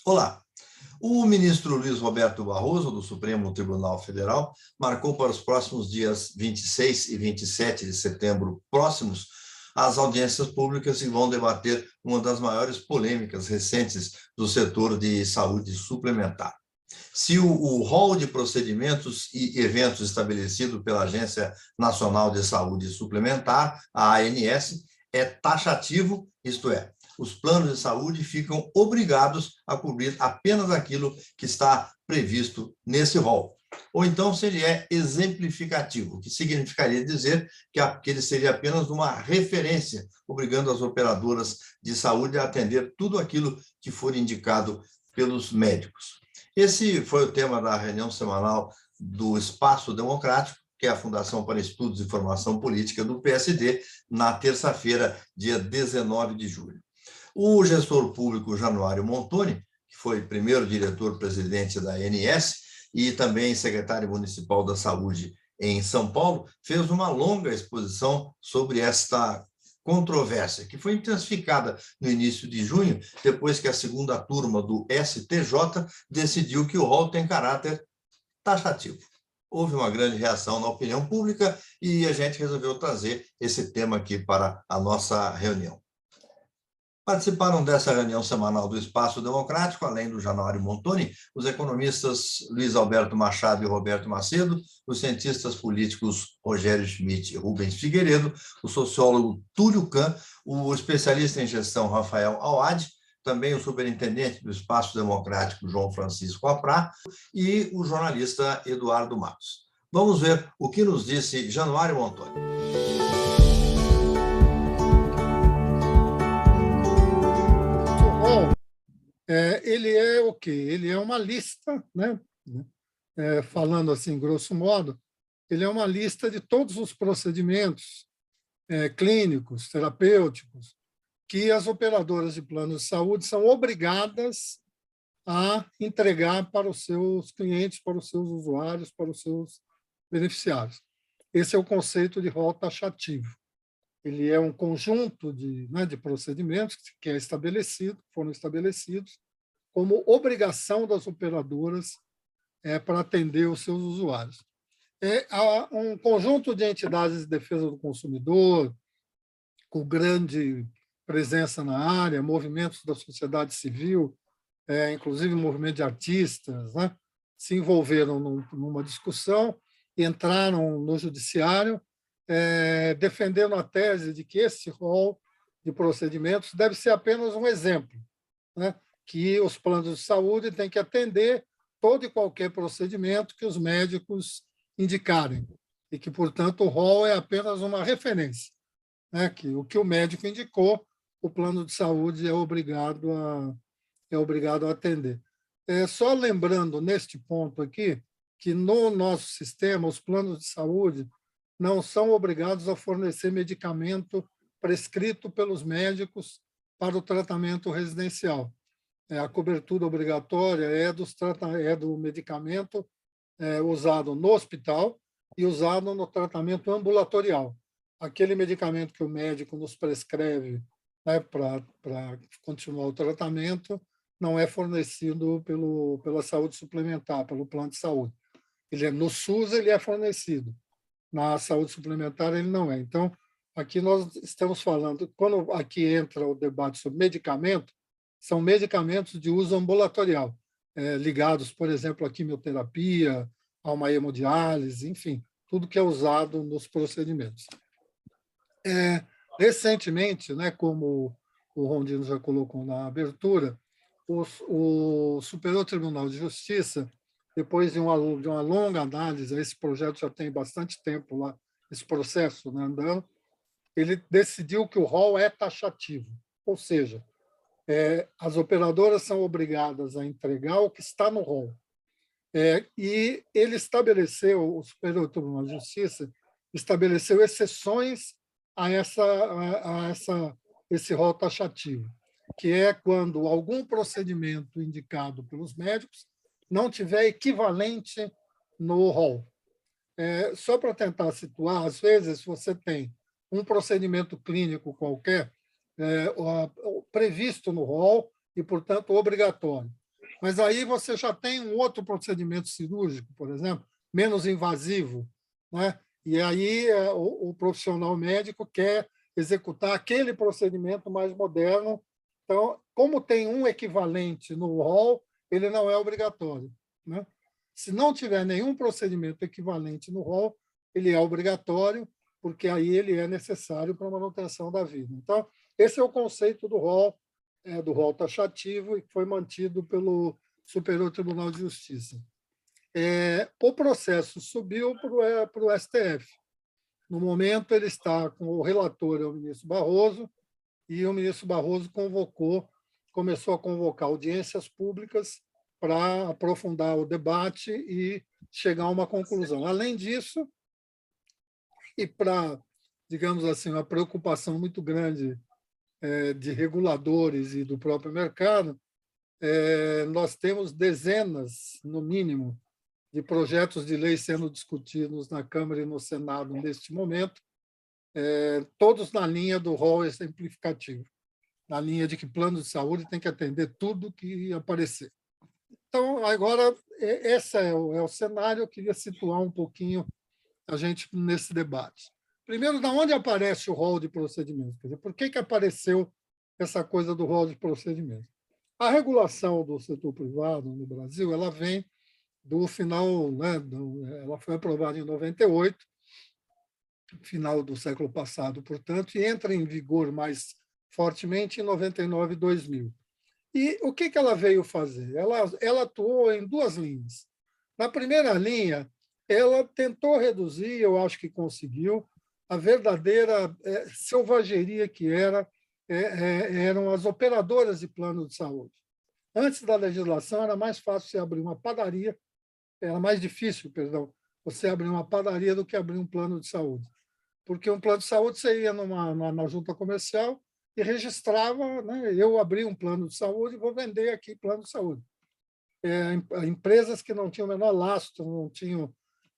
Olá. O ministro Luiz Roberto Barroso, do Supremo Tribunal Federal, marcou para os próximos dias 26 e 27 de setembro próximos as audiências públicas que vão debater uma das maiores polêmicas recentes do setor de saúde suplementar. Se o rol de procedimentos e eventos estabelecido pela Agência Nacional de Saúde Suplementar, a ANS, é taxativo, isto é, os planos de saúde ficam obrigados a cobrir apenas aquilo que está previsto nesse rol. Ou então, se ele é exemplificativo, que significaria dizer que ele seria apenas uma referência, obrigando as operadoras de saúde a atender tudo aquilo que for indicado pelos médicos. Esse foi o tema da reunião semanal do Espaço Democrático, que é a Fundação para Estudos e Formação Política do PSD, na terça-feira, dia 19 de julho. O gestor público Januário Montoni, que foi primeiro diretor-presidente da ANS e também secretário municipal da Saúde em São Paulo, fez uma longa exposição sobre esta controvérsia, que foi intensificada no início de junho, depois que a segunda turma do STJ decidiu que o rol tem caráter taxativo. Houve uma grande reação na opinião pública e a gente resolveu trazer esse tema aqui para a nossa reunião. Participaram dessa reunião semanal do Espaço Democrático, além do Januário Montoni, os economistas Luiz Alberto Machado e Roberto Macedo, os cientistas políticos Rogério Schmidt e Rubens Figueiredo, o sociólogo Túlio Kahn, o especialista em gestão Rafael Awad, também o superintendente do Espaço Democrático João Francisco Aprá e o jornalista Eduardo Matos. Vamos ver o que nos disse Januário Montoni. Ele é o quê? Ele é uma lista, né? Falando assim, grosso modo, ele é uma lista de todos os procedimentos clínicos, terapêuticos, que as operadoras de planos de saúde são obrigadas a entregar para os seus clientes, para os seus usuários, para os seus beneficiários. Esse é o conceito de rol taxativo. Ele é um conjunto de procedimentos que foram estabelecidos como obrigação das operadoras para atender os seus usuários. Há um conjunto de entidades de defesa do consumidor, com grande presença na área, movimentos da sociedade civil, inclusive movimento de artistas, né, se envolveram numa discussão e entraram no judiciário, defendendo a tese de que esse rol de procedimentos deve ser apenas um exemplo, né? Que os planos de saúde têm que atender todo e qualquer procedimento que os médicos indicarem, e que, portanto, o rol é apenas uma referência, né? Que o que o médico indicou, o plano de saúde é obrigado a atender. Só lembrando, neste ponto aqui, que no nosso sistema, os planos de saúde não são obrigados a fornecer medicamento prescrito pelos médicos para o tratamento residencial. A cobertura obrigatória é do medicamento usado no hospital e usado no tratamento ambulatorial. Aquele medicamento que o médico nos prescreve, né, para continuar o tratamento não é fornecido pela saúde suplementar, pelo plano de saúde. No SUS ele é fornecido. Na saúde suplementar, ele não é. Então, aqui nós estamos falando, quando aqui entra o debate sobre medicamento, são medicamentos de uso ambulatorial, ligados, por exemplo, à quimioterapia, a uma hemodiálise, enfim, tudo que é usado nos procedimentos. Recentemente, né, como o Rondino já colocou na abertura, o Superior Tribunal de Justiça, depois de uma longa análise, esse projeto já tem bastante tempo lá, esse processo, né, andando, ele decidiu que o rol é taxativo, ou seja, as operadoras são obrigadas a entregar o que está no rol. E ele estabeleceu, o Superior Tribunal de Justiça estabeleceu exceções a esse rol taxativo, que é quando algum procedimento indicado pelos médicos não tiver equivalente no rol. Só para tentar situar, às vezes você tem um procedimento clínico qualquer previsto no rol e, portanto, obrigatório. Mas aí você já tem um outro procedimento cirúrgico, por exemplo, menos invasivo, né? E aí o profissional médico quer executar aquele procedimento mais moderno. Então, como tem um equivalente no rol, ele não é obrigatório, né? Se não tiver nenhum procedimento equivalente no rol, ele é obrigatório, porque aí ele é necessário para a manutenção da vida. Então, esse é o conceito do rol taxativo, e que foi mantido pelo Superior Tribunal de Justiça. O processo subiu para o STF. No momento, ele está com o relator, o ministro Barroso, e o ministro Barroso começou a convocar audiências públicas para aprofundar o debate e chegar a uma conclusão. Além disso, e para, digamos assim, uma preocupação muito grande de reguladores e do próprio mercado, nós temos dezenas, no mínimo, de projetos de lei sendo discutidos na Câmara e no Senado neste momento, todos na linha do rol exemplificativo, na linha de que plano de saúde tem que atender tudo que aparecer. Então, agora, esse é o cenário. Eu queria situar um pouquinho a gente nesse debate. Primeiro, de onde aparece o rol de procedimentos? Quer dizer, por que apareceu essa coisa do rol de procedimentos? A regulação do setor privado no Brasil, ela vem do final, né, ela foi aprovada em 98, final do século passado, portanto, e entra em vigor mais fortemente em 99 e 2000. E o que ela veio fazer? Ela atuou em duas linhas. Na primeira linha, ela tentou reduzir, eu acho que conseguiu, a verdadeira selvageria que eram as operadoras de plano de saúde. Antes da legislação, era mais fácil você abrir uma padaria, era mais difícil, perdão, você abrir uma padaria do que abrir um plano de saúde. Porque um plano de saúde, você ia na junta comercial e registrava, né? Eu abri um plano de saúde e vou vender aqui plano de saúde. Empresas que não tinham o menor lastro, não tinham...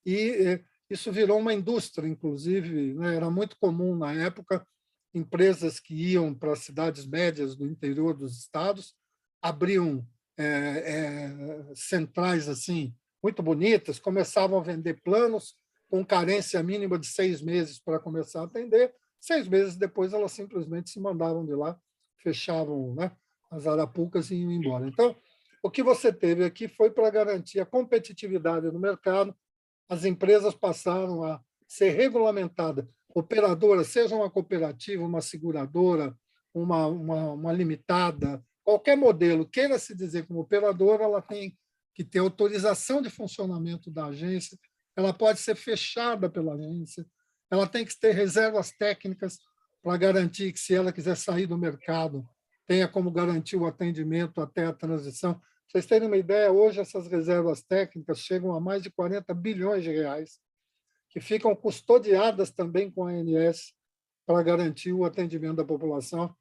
E isso virou uma indústria, inclusive, né? Era muito comum, na época, empresas que iam para as cidades médias do interior dos estados, abriam centrais assim muito bonitas, começavam a vender planos com carência mínima de 6 meses para começar a atender. 6 meses depois, elas simplesmente se mandavam de lá, fechavam, né, as arapucas e iam embora. Então, o que você teve aqui foi para garantir a competitividade no mercado. As empresas passaram a ser regulamentadas. Operadora, seja uma cooperativa, uma seguradora, uma limitada, qualquer modelo queira se dizer como operadora, ela tem que ter autorização de funcionamento da agência, ela pode ser fechada pela agência, ela tem que ter reservas técnicas para garantir que, se ela quiser sair do mercado, tenha como garantir o atendimento até a transição. Para vocês terem uma ideia, hoje essas reservas técnicas chegam a mais de 40 bilhões de reais, que ficam custodiadas também com a ANS para garantir o atendimento da população.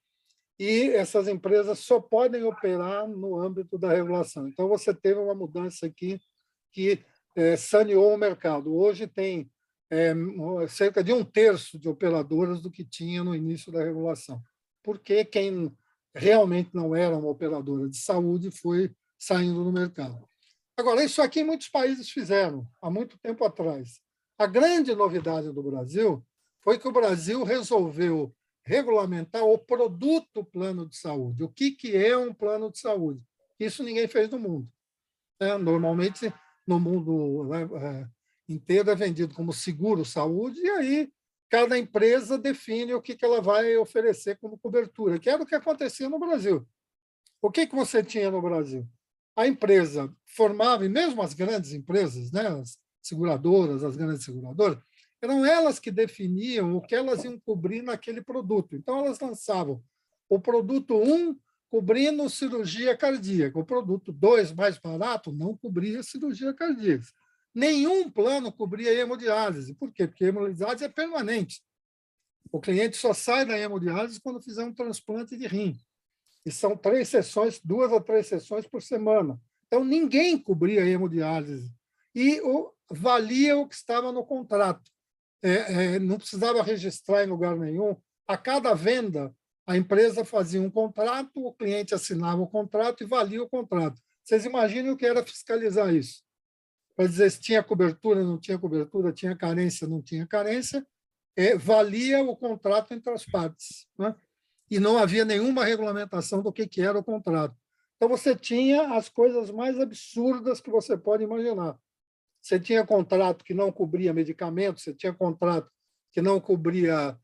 E essas empresas só podem operar no âmbito da regulação. Então, você teve uma mudança aqui que saneou o mercado. Hoje tem cerca de 1/3 de operadoras do que tinha no início da regulação, porque quem realmente não era uma operadora de saúde foi saindo do mercado. Agora, isso aqui muitos países fizeram há muito tempo atrás. A grande novidade do Brasil foi que o Brasil resolveu regulamentar o produto plano de saúde. O que é um plano de saúde? Isso ninguém fez no mundo. Normalmente, no mundo inteiro, é vendido como seguro-saúde, e aí cada empresa define o que ela vai oferecer como cobertura, que era o que acontecia no Brasil. O que você tinha no Brasil? A empresa formava, e mesmo as grandes empresas, né, as seguradoras, as grandes seguradoras, eram elas que definiam o que elas iam cobrir naquele produto. Então, elas lançavam o produto 1 cobrindo cirurgia cardíaca, o produto 2, mais barato, não cobria cirurgia cardíaca. Nenhum plano cobria hemodiálise. Por quê? Porque a hemodiálise é permanente. O cliente só sai da hemodiálise quando fizer um transplante de rim. E são 3 sessões, 2 a 3 sessões por semana. Então, ninguém cobria a hemodiálise. E valia o que estava no contrato. Não precisava registrar em lugar nenhum. A cada venda, a empresa fazia um contrato, o cliente assinava o contrato e valia o contrato. Vocês imaginem o que era fiscalizar isso. Para dizer se tinha cobertura, não tinha cobertura, tinha carência, não tinha carência, valia o contrato entre as partes, né? E não havia nenhuma regulamentação do que era o contrato. Então, você tinha as coisas mais absurdas que você pode imaginar. Você tinha contrato que não cobria medicamentos, você tinha contrato que não cobria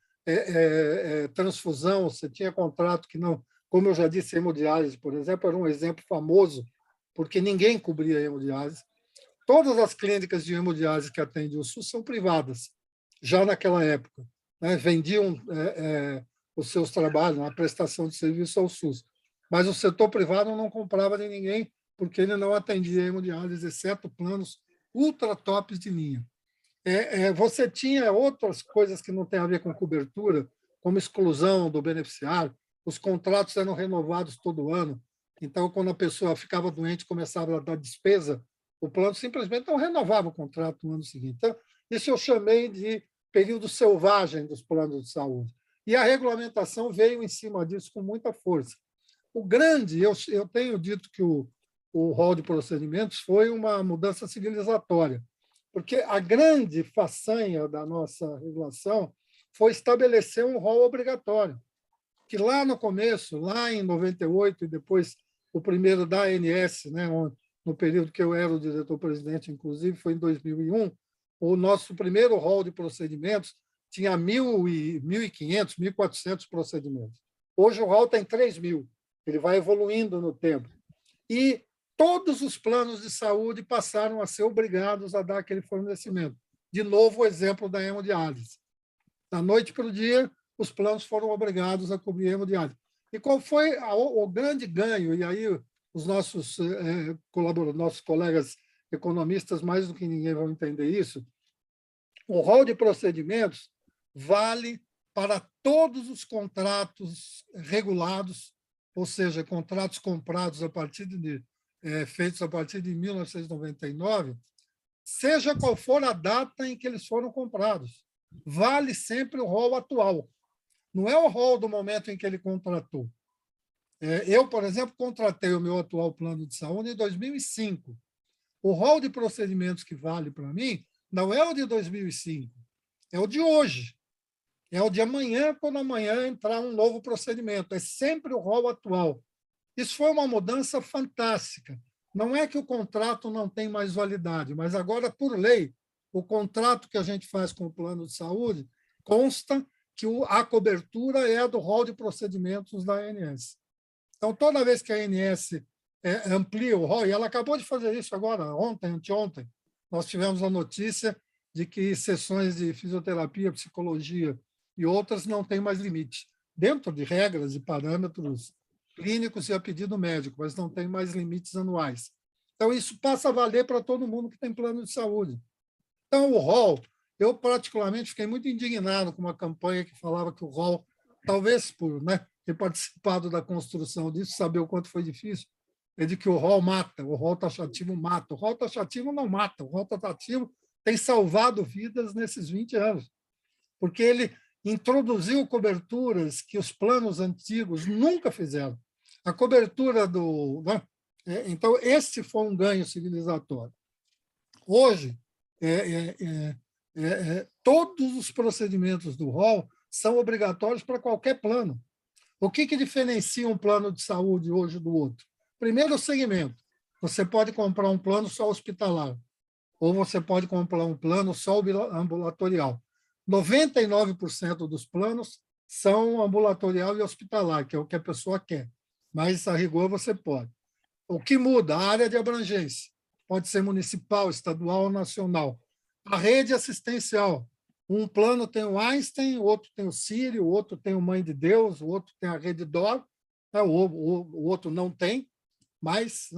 transfusão, você tinha contrato que não, como eu já disse, hemodiálise, por exemplo, era um exemplo famoso, porque ninguém cobria hemodiálise. Todas as clínicas de hemodiálise que atendem o SUS são privadas, já naquela época, né? Vendiam os seus trabalhos, a prestação de serviço ao SUS. Mas o setor privado não comprava de ninguém, porque ele não atendia hemodiálise, exceto planos ultra tops de linha. Você tinha outras coisas que não têm a ver com cobertura, como exclusão do beneficiário. Os contratos eram renovados todo ano. Então, quando a pessoa ficava doente, começava a dar despesa, o plano simplesmente não renovava o contrato no ano seguinte. Então, isso eu chamei de período selvagem dos planos de saúde. E a regulamentação veio em cima disso com muita força. O grande, eu tenho dito que o rol de procedimentos foi uma mudança civilizatória, porque a grande façanha da nossa regulação foi estabelecer um rol obrigatório, que lá no começo, lá em 98, e depois o primeiro da ANS, né, no período que eu era o diretor-presidente, inclusive, foi em 2001, o nosso primeiro rol de procedimentos tinha 1.500, 1.400 procedimentos. Hoje o rol tem 3.000, ele vai evoluindo no tempo. E todos os planos de saúde passaram a ser obrigados a dar aquele fornecimento. De novo, o exemplo da hemodiálise. Da noite para o dia, os planos foram obrigados a cobrir hemodiálise. E qual foi o grande ganho? E aí os nossos colaboradores, nossos colegas economistas, mais do que ninguém vão entender isso, o rol de procedimentos vale para todos os contratos regulados, ou seja, contratos comprados a partir feitos a partir de 1999, seja qual for a data em que eles foram comprados. Vale sempre o rol atual. Não é o rol do momento em que ele contratou. Eu, por exemplo, contratei o meu atual plano de saúde em 2005. O rol de procedimentos que vale para mim não é o de 2005, é o de hoje. É o de amanhã, quando amanhã entrar um novo procedimento. É sempre o rol atual. Isso foi uma mudança fantástica. Não é que o contrato não tem mais validade, mas agora, por lei, o contrato que a gente faz com o plano de saúde consta que a cobertura é a do rol de procedimentos da ANS. Então, toda vez que a ANS amplia o rol, e ela acabou de fazer isso agora, ontem, anteontem, nós tivemos a notícia de que sessões de fisioterapia, psicologia e outras não têm mais limite, dentro de regras e parâmetros clínicos e a pedido médico, mas não tem mais limites anuais. Então, isso passa a valer para todo mundo que tem plano de saúde. Então, o rol, eu particularmente fiquei muito indignado com uma campanha que falava que o rol, talvez por ter participado da construção disso, saber o quanto foi difícil, é de que o rol mata, o rol taxativo mata. O rol taxativo não mata, o rol taxativo tem salvado vidas nesses 20 anos, porque ele introduziu coberturas que os planos antigos nunca fizeram. A cobertura do... Então, esse foi um ganho civilizatório. Hoje, todos os procedimentos do rol são obrigatórios para qualquer plano. O que diferencia um plano de saúde hoje do outro? Primeiro, o segmento. Você pode comprar um plano só hospitalar, ou você pode comprar um plano só ambulatorial. 99% dos planos são ambulatorial e hospitalar, que é o que a pessoa quer, mas, a rigor, você pode. O que muda? A área de abrangência. Pode ser municipal, estadual ou nacional. A rede assistencial. Um plano tem o Einstein, o outro tem o Sírio, o outro tem o Mãe de Deus, o outro tem a Rede Dor, o outro não tem, mas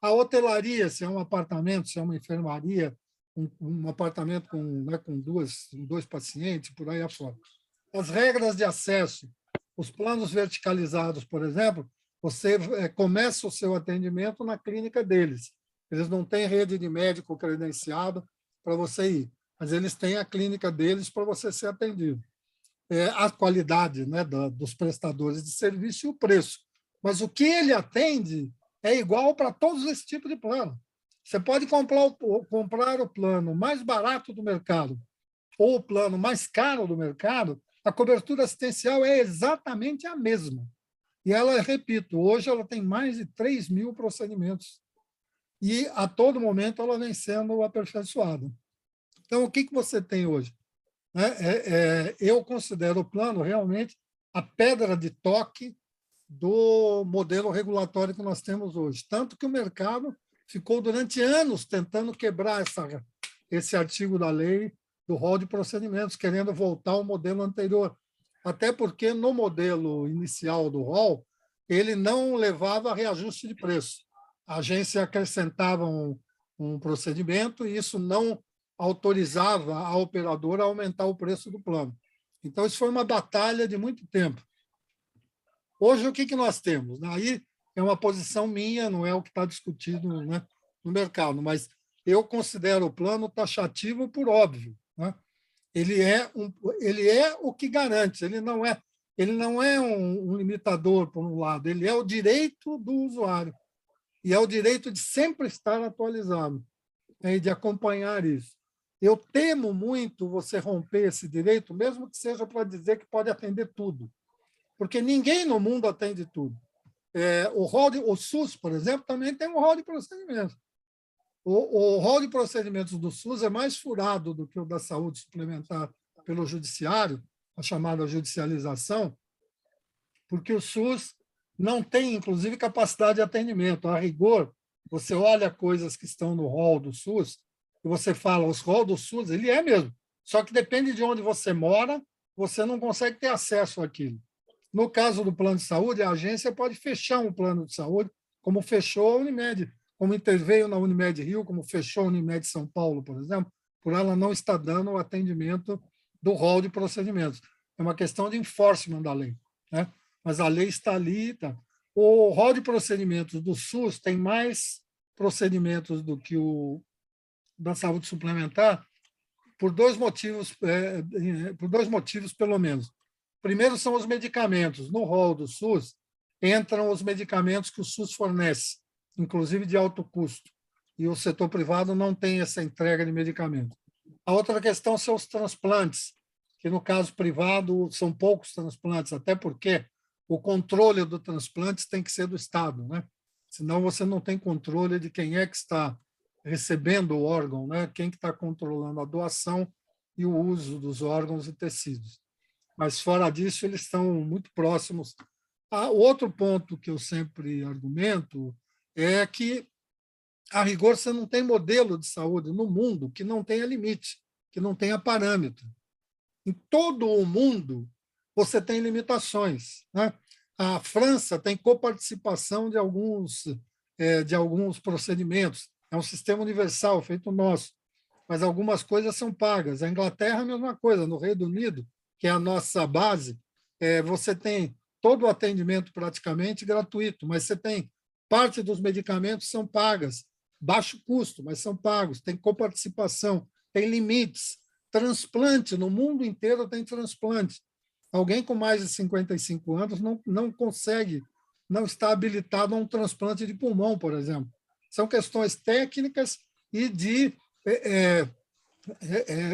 a hotelaria, se é um apartamento, se é uma enfermaria, um apartamento com dois pacientes, por aí afora. As regras de acesso, os planos verticalizados, por exemplo, você começa o seu atendimento na clínica deles. Eles não têm rede de médico credenciado para você ir, mas eles têm a clínica deles para você ser atendido. A qualidade dos prestadores de serviço e o preço. Mas o que ele atende é igual para todos esses tipos de plano. Você pode comprar o plano mais barato do mercado ou o plano mais caro do mercado, a cobertura assistencial é exatamente a mesma. E ela, repito, hoje ela tem mais de 3.000 procedimentos. E, a todo momento, ela vem sendo aperfeiçoada. Então, o que você tem hoje? Eu considero o plano realmente a pedra de toque do modelo regulatório que nós temos hoje. Tanto que o mercado ficou durante anos tentando quebrar esse artigo da lei do rol de procedimentos, querendo voltar ao modelo anterior. Até porque, no modelo inicial do rol, ele não levava a reajuste de preço. A agência acrescentava um procedimento e isso não autorizava a operadora a aumentar o preço do plano. Então, isso foi uma batalha de muito tempo. Hoje, o que nós temos? Aí é uma posição minha, não é o que está discutido, né, no mercado, mas eu considero o plano taxativo por óbvio. Né? Ele é o que garante, ele não é um limitador, por um lado, ele é o direito do usuário, e é o direito de sempre estar atualizado, né, e de acompanhar isso. Eu temo muito você romper esse direito, mesmo que seja para dizer que pode atender tudo, porque ninguém no mundo atende tudo. O SUS, por exemplo, também tem um rol de procedimentos. O rol de procedimentos do SUS é mais furado do que o da saúde suplementar pelo judiciário, a chamada judicialização, porque o SUS não tem, inclusive, capacidade de atendimento. A rigor, você olha coisas que estão no rol do SUS e você fala, os rol do SUS, ele é mesmo, só que depende de onde você mora, você não consegue ter acesso àquilo. No caso do plano de saúde, a agência pode fechar um plano de saúde, como fechou a Unimed, como interveio na Unimed Rio, como fechou a Unimed São Paulo, por exemplo, por ela não estar dando o atendimento do rol de procedimentos. É uma questão de enforcement da lei, né? Mas a lei está ali. Tá. O rol de procedimentos do SUS tem mais procedimentos do que o da saúde suplementar por dois motivos, pelo menos. Primeiro são os medicamentos. No rol do SUS entram os medicamentos que o SUS fornece, inclusive de alto custo, e o setor privado não tem essa entrega de medicamentos. A outra questão são os transplantes, que no caso privado são poucos transplantes, até porque o controle do transplante tem que ser do Estado, né? Senão você não tem controle de quem é que está recebendo o órgão, né? Quem que está controlando a doação e o uso dos órgãos e tecidos. Mas, fora disso, eles estão muito próximos. O outro ponto que eu sempre argumento é que, a rigor, você não tem modelo de saúde no mundo que não tenha limite, que não tenha parâmetro. Em todo o mundo, você tem limitações. Né? A França tem coparticipação de alguns procedimentos. É um sistema universal, feito nosso. Mas algumas coisas são pagas. A Inglaterra, a mesma coisa. No Reino Unido, que é a nossa base, você tem todo o atendimento praticamente gratuito, mas você tem parte dos medicamentos são pagas, baixo custo, mas são pagos, tem coparticipação, tem limites. Transplante, no mundo inteiro tem transplante. Alguém com mais de 55 anos não consegue, não está habilitado a um transplante de pulmão, por exemplo. São questões técnicas e de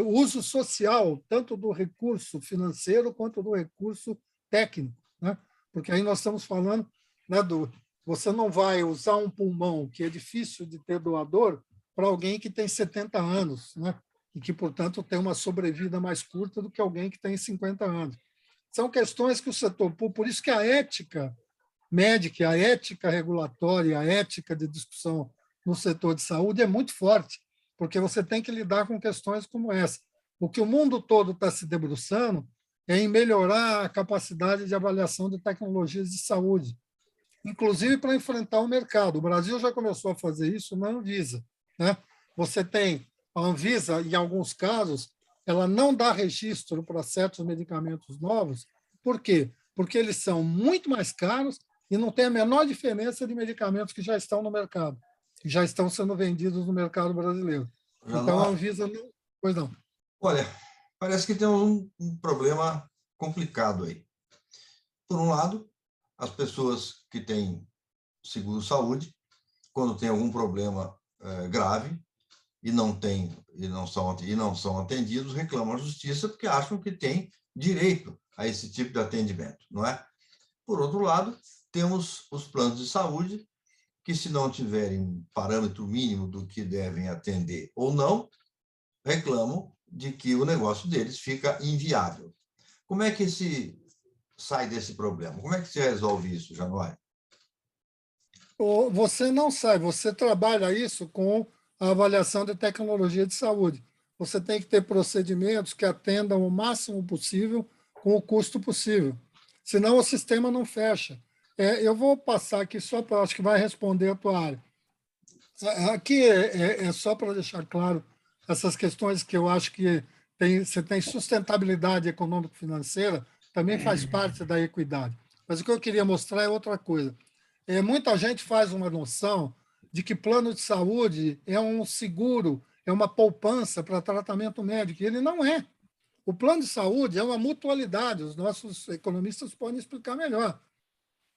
uso social, tanto do recurso financeiro quanto do recurso técnico. Né? Porque aí nós estamos falando, né, você não vai usar um pulmão que é difícil de ter doador para alguém que tem 70 anos, né? E que, portanto, tem uma sobrevida mais curta do que alguém que tem 50 anos. São questões que o setor público, por isso que a ética médica, a ética regulatória, a ética de discussão no setor de saúde é muito forte, porque você tem que lidar com questões como essa. O que o mundo todo está se debruçando é em melhorar a capacidade de avaliação de tecnologias de saúde, inclusive para enfrentar o mercado. O Brasil já começou a fazer isso na Anvisa. Né? Você tem a Anvisa, em alguns casos, ela não dá registro para certos medicamentos novos. Por quê? Porque eles são muito mais caros e não tem a menor diferença de medicamentos que já estão no mercado, que já estão sendo vendidos no mercado brasileiro. Então, a Anvisa não... Pois não. Olha, parece que temos um problema complicado aí. Por um lado, as pessoas que têm seguro-saúde quando tem algum problema grave e não são atendidos, reclamam à justiça porque acham que têm direito a esse tipo de atendimento, não é? Por outro lado, temos os planos de saúde que, se não tiverem parâmetro mínimo do que devem atender ou não, reclamam de que o negócio deles fica inviável. Como é que se sai desse problema? Como é que se resolve isso, Januário? Você não sai, você trabalha isso com a avaliação de tecnologia de saúde. Você tem que ter procedimentos que atendam o máximo possível com o custo possível. Senão o sistema não fecha. Eu vou passar aqui só para, acho que vai responder a tua área. Aqui é só para deixar claro essas questões que eu acho que você tem sustentabilidade econômico-financeira, também faz parte da equidade. Mas o que eu queria mostrar é outra coisa. Muita gente faz uma noção de que plano de saúde é um seguro, é uma poupança para tratamento médico. E ele não é. O plano de saúde é uma mutualidade, os nossos economistas podem explicar melhor.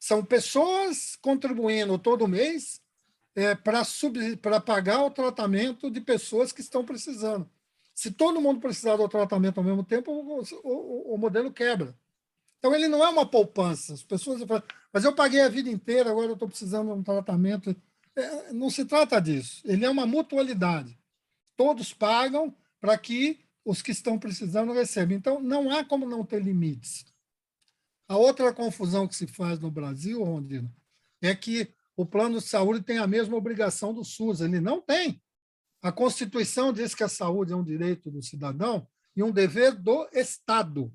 São pessoas contribuindo todo mês para pagar o tratamento de pessoas que estão precisando. Se todo mundo precisar do tratamento ao mesmo tempo, o modelo quebra. Então, ele não é uma poupança. As pessoas falam, mas eu paguei a vida inteira, agora eu estou precisando de um tratamento. Não se trata disso. Ele é uma mutualidade. Todos pagam para que os que estão precisando recebam. Então, não há como não ter limites. A outra confusão que se faz no Brasil, Rondino, é que o plano de saúde tem a mesma obrigação do SUS. Ele não tem. A Constituição diz que a saúde é um direito do cidadão e um dever do Estado.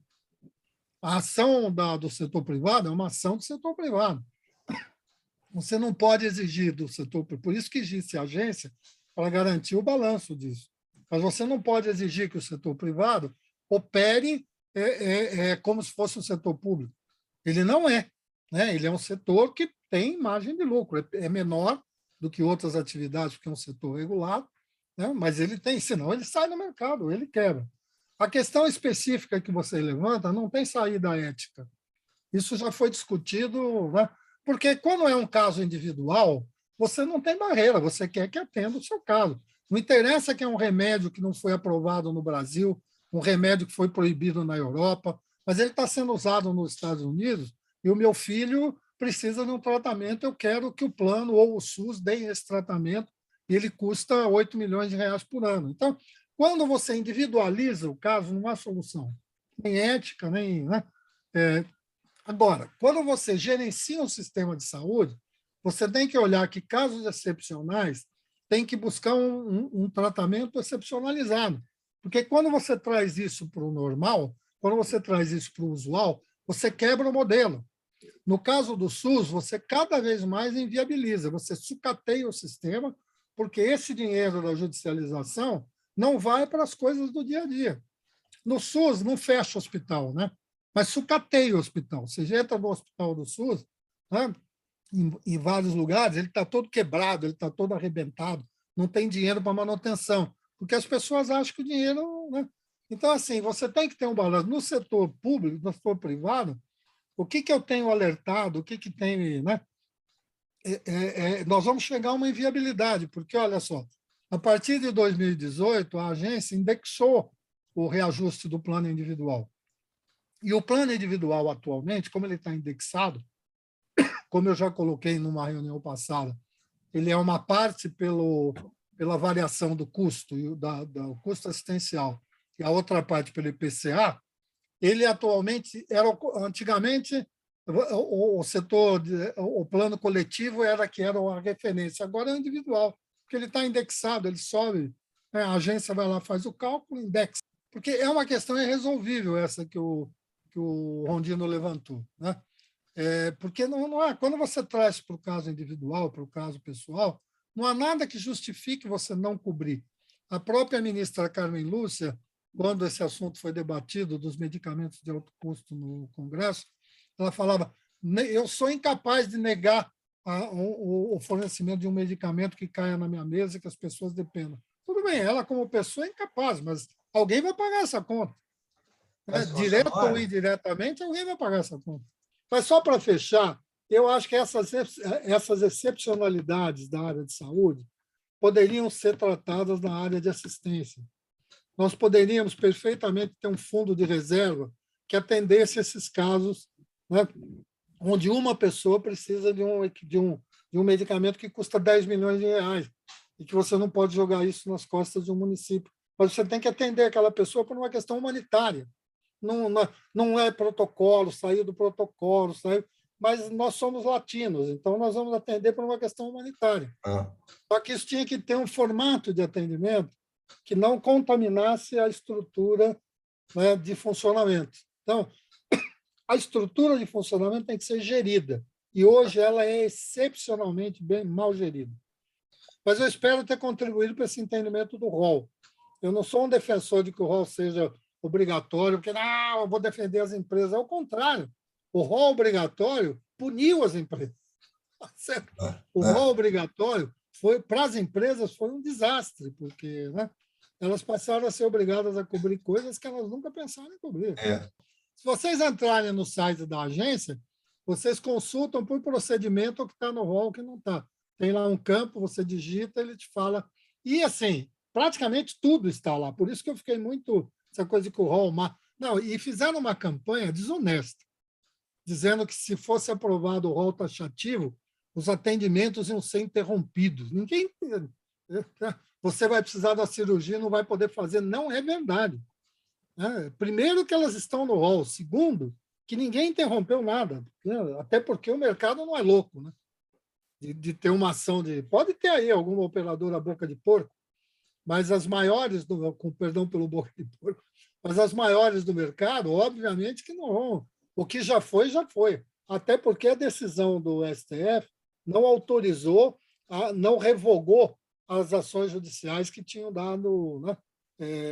A ação do setor privado é uma ação do setor privado. Você não pode exigir do setor privado. Por isso que existe a agência para garantir o balanço disso. Mas você não pode exigir que o setor privado opere como se fosse um setor público. Ele não é. Né? Ele é um setor que tem margem de lucro. É menor do que outras atividades, porque é um setor regulado, né? Mas ele tem, senão ele sai no mercado, ele quebra. A questão específica que você levanta não tem saída ética. Isso já foi discutido, né? Porque quando é um caso individual, você não tem barreira, você quer que atenda o seu caso. Não interessa que é um remédio que não foi aprovado no Brasil, um remédio que foi proibido na Europa, mas ele está sendo usado nos Estados Unidos e o meu filho precisa de um tratamento, eu quero que o plano ou o SUS deem esse tratamento e ele custa 8 milhões de reais por ano. Então, quando você individualiza o caso, não há solução, nem ética, nem... Né? Agora, quando você gerencia um sistema de saúde, você tem que olhar que casos excepcionais tem que buscar um tratamento excepcionalizado. Porque quando você traz isso para o normal, quando você traz isso para o usual, você quebra o modelo. No caso do SUS, você cada vez mais inviabiliza, você sucateia o sistema, porque esse dinheiro da judicialização não vai para as coisas do dia a dia. No SUS, não fecha o hospital, né? Mas sucateia o hospital. Você entra no hospital do SUS, né? Em vários lugares, ele está todo quebrado, ele está todo arrebentado, não tem dinheiro para manutenção, porque as pessoas acham que o dinheiro... Né? Então, assim, você tem que ter um balanço. No setor público, no setor privado, o que eu tenho alertado, o que tem... Né? Nós vamos chegar a uma inviabilidade, porque, olha só, a partir de 2018, a agência indexou o reajuste do plano individual. E o plano individual, atualmente, como ele está indexado, como eu já coloquei numa reunião passada, ele é uma parte pela variação do custo, do custo assistencial, e a outra parte pelo IPCA, ele atualmente, antigamente, o plano coletivo era a referência, agora é o individual, porque ele está indexado, ele sobe, né? A agência vai lá, faz o cálculo, indexa. Porque é uma questão irresolvível essa que o Rondino levantou, né? Porque não há, quando você traz para o caso individual, para o caso pessoal, não há nada que justifique você não cobrir. A própria ministra Carmen Lúcia, quando esse assunto foi debatido dos medicamentos de alto custo no Congresso, ela falava, eu sou incapaz de negar o fornecimento de um medicamento que caia na minha mesa e que as pessoas dependam. Tudo bem, ela como pessoa é incapaz, mas alguém vai pagar essa conta. Direto ou indiretamente, alguém vai pagar essa conta. Mas só para fechar, Eu acho que essas excepcionalidades da área de saúde poderiam ser tratadas na área de assistência. Nós poderíamos perfeitamente ter um fundo de reserva que atendesse esses casos, né, onde uma pessoa precisa de um medicamento que custa 10 milhões de reais e que você não pode jogar isso nas costas de um município. Mas você tem que atender aquela pessoa por uma questão humanitária. Não é protocolo, saiu do protocolo, saiu, mas nós somos latinos, então nós vamos atender por uma questão humanitária. Só que isso tinha que ter um formato de atendimento que não contaminasse a estrutura, né, de funcionamento. Então, a estrutura de funcionamento tem que ser gerida, e hoje ela é excepcionalmente bem mal gerida. Mas eu espero ter contribuído para esse entendimento do rol. Eu não sou um defensor de que o rol seja obrigatório, porque não, eu vou defender as empresas. Ao contrário, o rol obrigatório puniu as empresas. Certo? O rol obrigatório para as empresas foi um desastre, porque, né, elas passaram a ser obrigadas a cobrir coisas que elas nunca pensaram em cobrir. Se vocês entrarem no site da agência, vocês consultam por procedimento o que está no rol, o que não está. Tem lá um campo, você digita, ele te fala. E, assim, praticamente tudo está lá. Por isso que eu fiquei muito... Essa coisa de que o rol... Não, e fizeram uma campanha desonesta, dizendo que, se fosse aprovado o rol taxativo, os atendimentos iam ser interrompidos. Ninguém... Você vai precisar da cirurgia, não vai poder fazer. Não é verdade. Primeiro, que elas estão no rol. Segundo, que ninguém interrompeu nada. Até porque o mercado não é louco, né? De ter uma ação de... Pode ter aí alguma operadora boca de porco, mas as maiores, com perdão pelo boca de porco, mas as maiores do mercado, obviamente que não vão. O que já foi, já foi. Até porque a decisão do STF não autorizou, não revogou as ações judiciais que tinham dado, né,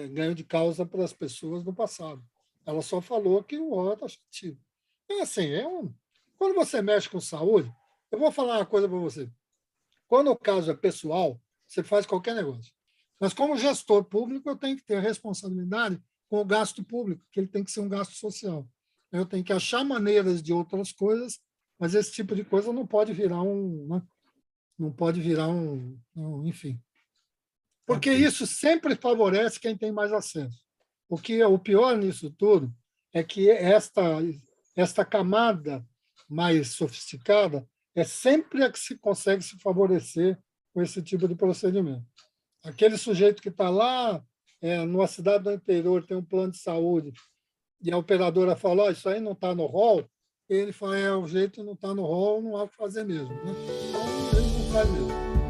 ganho de causa para as pessoas no passado. Ela só falou que o rol é taxativo. Então, assim, quando você mexe com saúde, eu vou falar uma coisa para você. Quando o caso é pessoal, você faz qualquer negócio. Mas, como gestor público, eu tenho que ter a responsabilidade com o gasto público, que ele tem que ser um gasto social. Eu tenho que achar maneiras de outras coisas, mas esse tipo de coisa não pode virar né? Não pode virar enfim. Porque isso sempre favorece quem tem mais acesso. O pior nisso tudo é que esta camada mais sofisticada é sempre a que se consegue se favorecer com esse tipo de procedimento. Aquele sujeito que está lá, numa cidade do interior, tem um plano de saúde, e a operadora fala, oh, isso aí não está no rol, ele fala, o jeito não está no rol, não há o que fazer mesmo. Né? Então, ele não faz mesmo.